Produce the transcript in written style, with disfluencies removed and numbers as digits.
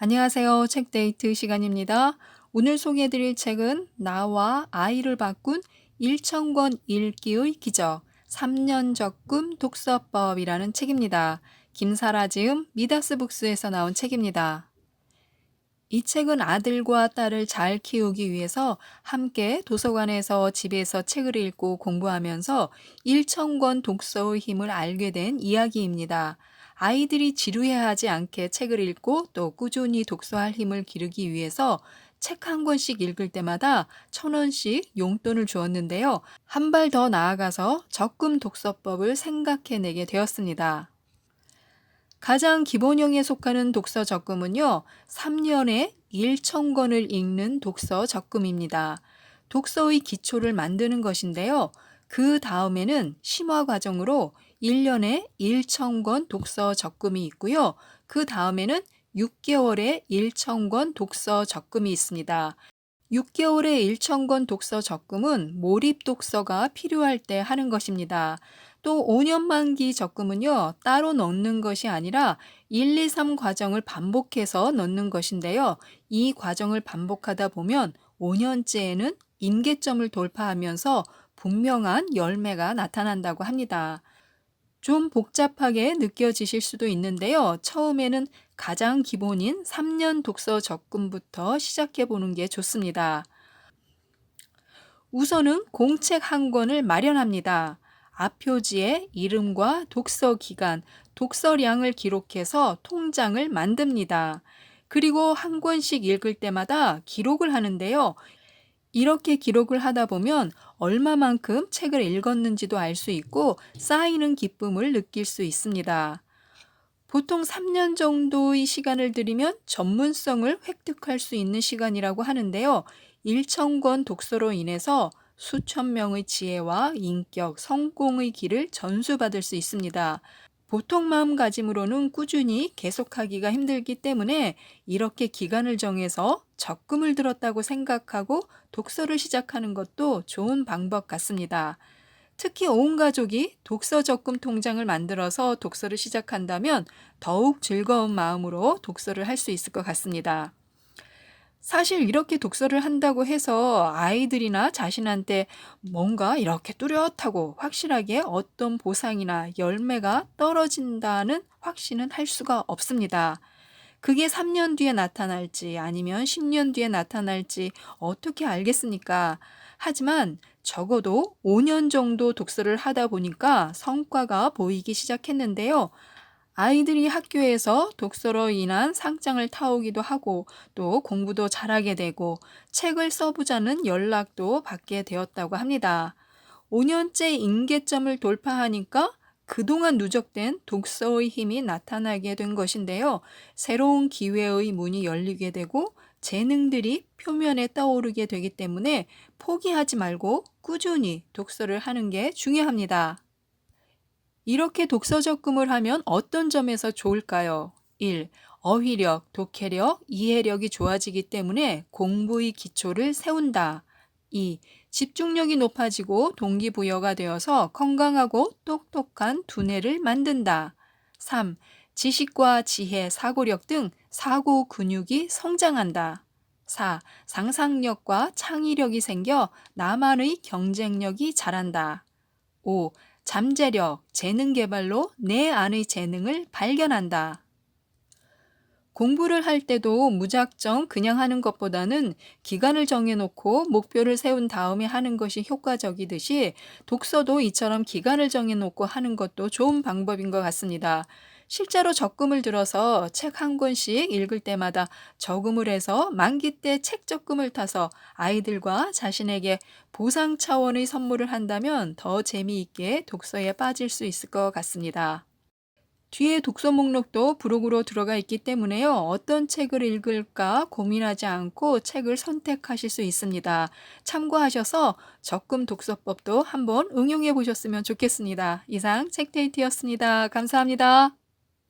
안녕하세요. 책데이트 시간입니다. 오늘 소개해드릴 책은 나와 아이를 바꾼 일천권 읽기의 기적 3년 적금 독서법이라는 책입니다. 김사라 지음 미다스북스에서 나온 책입니다. 이 책은 아들과 딸을 잘 키우기 위해서 함께 도서관에서 집에서 책을 읽고 공부하면서 일천권 독서의 힘을 알게 된 이야기입니다. 아이들이 지루해하지 않게 책을 읽고 또 꾸준히 독서할 힘을 기르기 위해서 책 한 권씩 읽을 때마다 1,000원씩 용돈을 주었는데요. 한 발 더 나아가서 적금 독서법을 생각해내게 되었습니다. 가장 기본형에 속하는 독서 적금은요, 3년에 1,000권을 읽는 독서 적금입니다. 독서의 기초를 만드는 것인데요. 그 다음에는 심화 과정으로 1년에 1,000권 독서 적금이 있고요. 그 다음에는 6개월에 1,000권 독서 적금이 있습니다. 6개월에 1,000권 독서 적금은 몰입 독서가 필요할 때 하는 것입니다. 또 5년 만기 적금은요, 따로 넣는 것이 아니라 1, 2, 3 과정을 반복해서 넣는 것인데요. 이 과정을 반복하다 보면 5년째에는 임계점을 돌파하면서 분명한 열매가 나타난다고 합니다. 좀 복잡하게 느껴지실 수도 있는데요. 처음에는 가장 기본인 3년 독서 적금부터 시작해 보는 게 좋습니다. 우선은 공책 한 권을 마련합니다. 앞표지에 이름과 독서 기간, 독서량을 기록해서 통장을 만듭니다. 그리고 한 권씩 읽을 때마다 기록을 하는데요. 이렇게 기록을 하다 보면 얼마만큼 책을 읽었는지도 알 수 있고 쌓이는 기쁨을 느낄 수 있습니다. 보통 3년 정도의 시간을 들이면 전문성을 획득할 수 있는 시간이라고 하는데요. 1,000권 독서로 인해서 수천 명의 지혜와 인격, 성공의 길을 전수받을 수 있습니다. 보통 마음가짐으로는 꾸준히 계속하기가 힘들기 때문에 이렇게 기간을 정해서 적금을 들었다고 생각하고 독서를 시작하는 것도 좋은 방법 같습니다. 특히 온 가족이 독서 적금 통장을 만들어서 독서를 시작한다면 더욱 즐거운 마음으로 독서를 할 수 있을 것 같습니다. 사실 이렇게 독서를 한다고 해서 아이들이나 자신한테 뭔가 이렇게 뚜렷하고 확실하게 어떤 보상이나 열매가 떨어진다는 확신은 할 수가 없습니다. 그게 3년 뒤에 나타날지 아니면 10년 뒤에 나타날지 어떻게 알겠습니까? 하지만 적어도 5년 정도 독서를 하다 보니까 성과가 보이기 시작했는데요. 아이들이 학교에서 독서로 인한 상장을 타오기도 하고 또 공부도 잘하게 되고 책을 써보자는 연락도 받게 되었다고 합니다. 5년째 임계점을 돌파하니까 그동안 누적된 독서의 힘이 나타나게 된 것인데요. 새로운 기회의 문이 열리게 되고 재능들이 표면에 떠오르게 되기 때문에 포기하지 말고 꾸준히 독서를 하는 게 중요합니다. 이렇게 독서 적금을 하면 어떤 점에서 좋을까요? 1. 어휘력, 독해력, 이해력이 좋아지기 때문에 공부의 기초를 세운다. 2. 집중력이 높아지고 동기부여가 되어서 건강하고 똑똑한 두뇌를 만든다. 3. 지식과 지혜, 사고력 등 사고 근육이 성장한다. 4. 상상력과 창의력이 생겨 나만의 경쟁력이 자란다. 5. 잠재력, 재능 개발로 내 안의 재능을 발견한다. 공부를 할 때도 무작정 그냥 하는 것보다는 기간을 정해놓고 목표를 세운 다음에 하는 것이 효과적이듯이 독서도 이처럼 기간을 정해놓고 하는 것도 좋은 방법인 것 같습니다. 실제로 적금을 들어서 책 한 권씩 읽을 때마다 저금을 해서 만기 때 책 적금을 타서 아이들과 자신에게 보상 차원의 선물을 한다면 더 재미있게 독서에 빠질 수 있을 것 같습니다. 뒤에 독서 목록도 부록으로 들어가 있기 때문에요. 어떤 책을 읽을까 고민하지 않고 책을 선택하실 수 있습니다. 참고하셔서 적금 독서법도 한번 응용해 보셨으면 좋겠습니다. 이상 책데이트였습니다. 감사합니다.